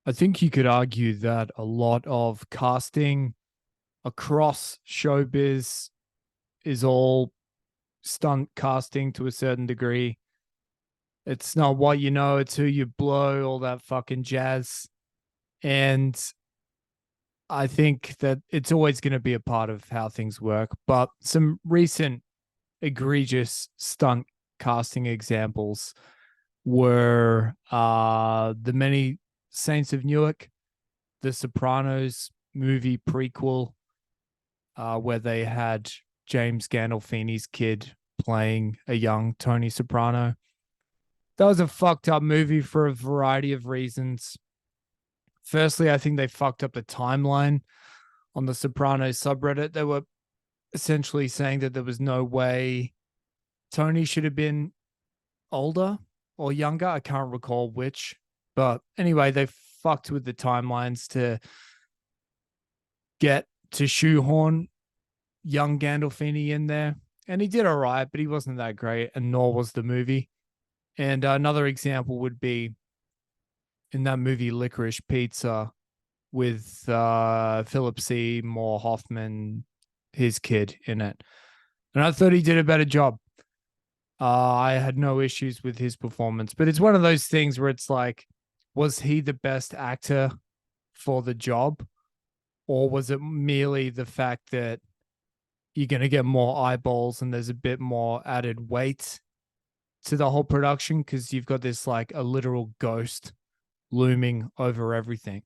I think you could argue that a lot of casting across showbiz is all stunt casting to a certain degree. It's not what you know, it's who you blow, all that fucking jazz. And I think that it's always going to be a part of how things work. But some recent egregious stunt casting examples were the Many Saints of Newark, the Sopranos movie prequel, where they had James Gandolfini's kid playing a young Tony Soprano. That was a fucked up movie for a variety of reasons. Firstly, I think they fucked up the timeline on the Sopranos subreddit. They were essentially saying that there was no way Tony should have been older or younger. I can't recall which. But anyway, they fucked with the timelines to get to shoehorn young Gandolfini in there. And he did all right, but he wasn't that great, and nor was the movie. And another example would be in that movie Licorice Pizza with Philip Seymour Hoffman, his kid in it. And I thought he did a better job. I had no issues with his performance, but it's one of those things where it's like, was he the best actor for the job? Or was it merely the fact that you're going to get more eyeballs and there's a bit more added weight to the whole production because you've got this like a literal ghost looming over everything?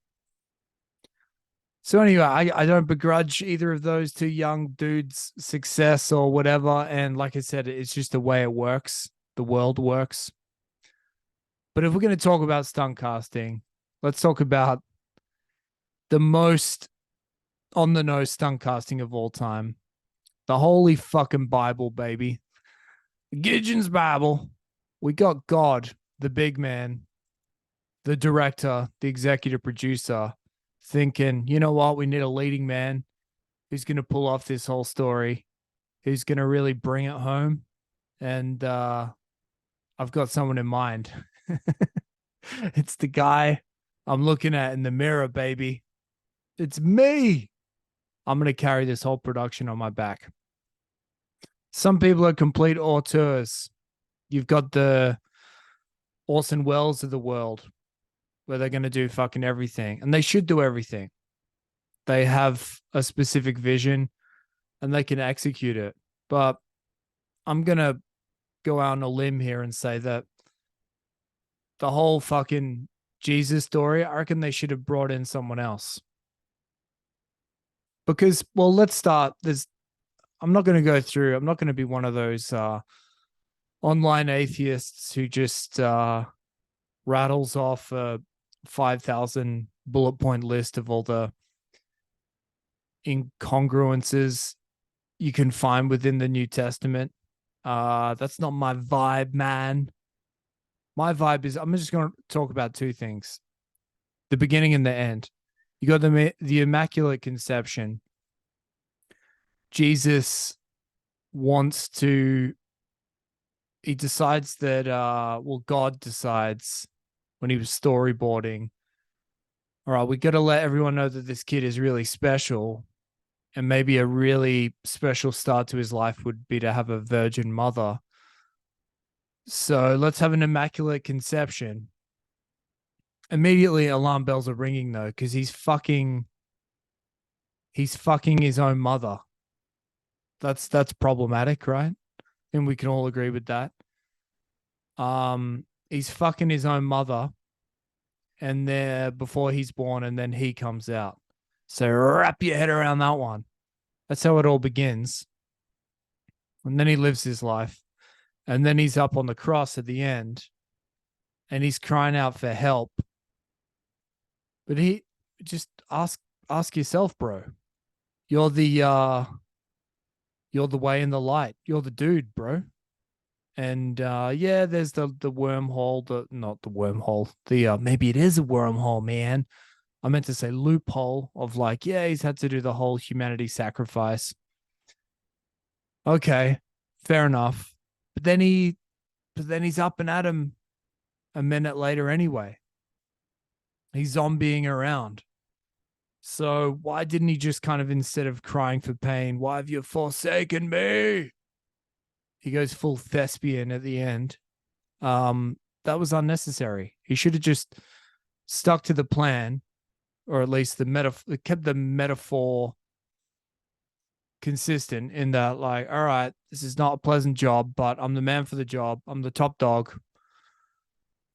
So anyway, I don't begrudge either of those two young dudes' success or whatever. And like I said, it's just the way it works. The world works. But if we're going to talk about stunt casting, let's talk about the most on the nose stunt casting of all time. The holy fucking Bible, baby. Gideon's Bible. We got God, the big man, the director, the executive producer, thinking, you know what, we need a leading man who's going to pull off this whole story, who's going to really bring it home. And I've got someone in mind. It's the guy I'm looking at in the mirror, baby. It's me. I'm going to carry this whole production on my back. Some people are complete auteurs. You've got the Orson Welles of the world where they're going to do fucking everything. And they should do everything. They have a specific vision and they can execute it. But I'm going to go out on a limb here and say that the whole fucking Jesus story, I reckon they should have brought in someone else. Because, well, let's start. I'm not going to go through, I'm not going to be one of those online atheists who just rattles off a 5,000 bullet point list of all the incongruences you can find within the New Testament. That's not my vibe, man. My vibe is, I'm just going to talk about two things: the beginning and the end. You got the Immaculate Conception. Jesus wants to, he decides that, well, God decides when he was storyboarding, all right, we got to let everyone know that this kid is really special. And maybe a really special start to his life would be to have a virgin mother. So let's have an Immaculate Conception. Immediately, alarm bells are ringing though, because he's fucking his own mother. That's problematic, right? And we can all agree with that. He's fucking his own mother, and there before he's born, and then he comes out. So wrap your head around that one. That's how it all begins. And then he lives his life. And then he's up on the cross at the end, and he's crying out for help. But he just ask yourself, bro. You're the way and the light. You're the dude, bro. And yeah, there's the wormhole, not the wormhole. The maybe it is a wormhole, man. I meant to say loophole of like, yeah, he's had to do the whole humanity sacrifice. Okay, fair enough. But then he's up and at him a minute later anyway. He's zombieing around. So why didn't he just kind of, instead of crying for pain, why have you forsaken me? He goes full thespian at the end. That was unnecessary. He should have just stuck to the plan, or at least the metaphor, kept the metaphor consistent in that, like, all right, this is not a pleasant job, but I'm the man for the job. I'm the top dog.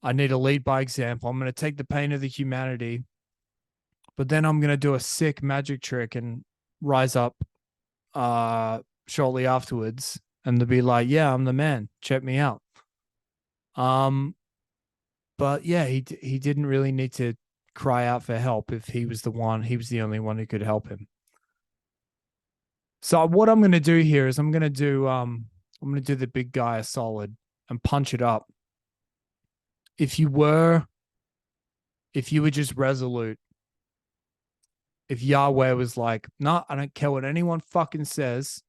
I need to lead by example. I'm going to take the pain of the humanity, but then I'm going to do a sick magic trick and rise up shortly afterwards, and to be like, yeah, I'm the man. Check me out. Um, but yeah, he didn't really need to cry out for help if he was the only one who could help him. So what I'm going to do here is I'm going to do the big guy a solid and punch it up. If you were just resolute, if Yahweh was like, "No, I don't care what anyone fucking says.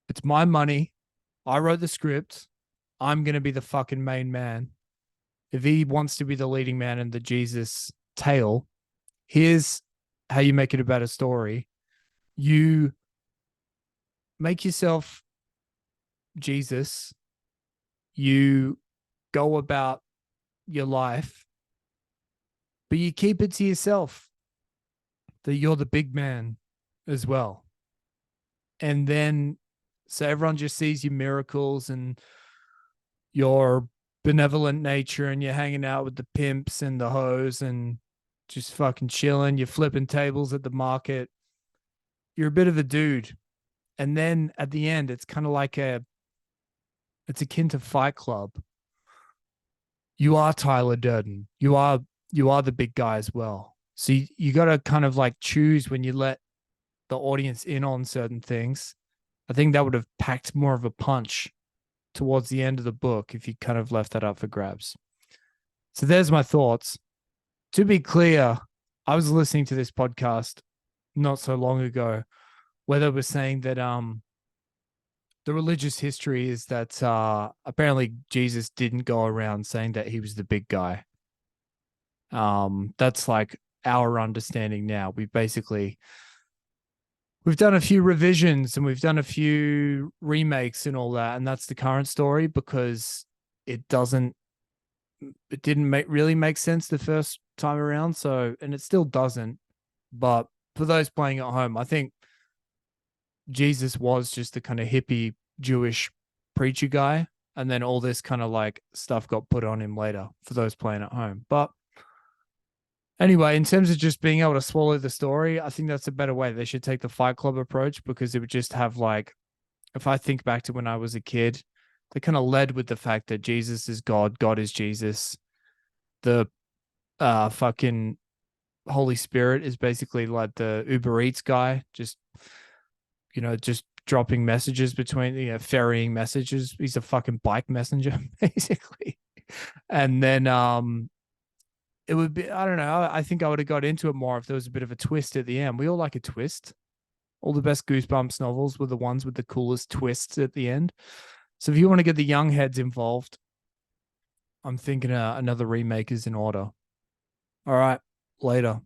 It's my money. I wrote the script. I'm going to be the fucking main man." If he wants to be the leading man in the Jesus tale, here's how you make it a better story. You make yourself Jesus. You go about your life, but you keep it to yourself that you're the big man as well. And then, so everyone just sees your miracles and your benevolent nature, and you're hanging out with the pimps and the hoes and just fucking chilling. You're flipping tables at the market. You're a bit of a dude. And then at the end, it's kind of like it's akin to Fight Club. You are Tyler Durden. You are the big guy as well. So you got to kind of like choose when you let the audience in on certain things. I think that would have packed more of a punch towards the end of the book if you kind of left that up for grabs. So there's my thoughts. To be clear, I was listening to this podcast not so long ago where they were saying that the religious history is that apparently Jesus didn't go around saying that he was the big guy. That's like our understanding now. We've done a few revisions and we've done a few remakes and all that, and that's the current story because it doesn't it didn't really make sense the first time around. So, and it still doesn't. But for those playing at home, I think Jesus was just the kind of hippie Jewish preacher guy, and then all this kind of like stuff got put on him later for those playing at home. But anyway, in terms of just being able to swallow the story, I think that's a better way. They should take the Fight Club approach because it would just have like, if I think back to when I was a kid, they kind of led with the fact that Jesus is God, God is Jesus. The fucking Holy Spirit is basically like the Uber Eats guy, just dropping messages between, ferrying messages. He's a fucking bike messenger, basically. And then it would be, I don't know, I think I would have got into it more if there was a bit of a twist at the end. We all like a twist. All the best Goosebumps novels were the ones with the coolest twists at the end. So if you want to get the young heads involved, I'm thinking another remake is in order. All right, later.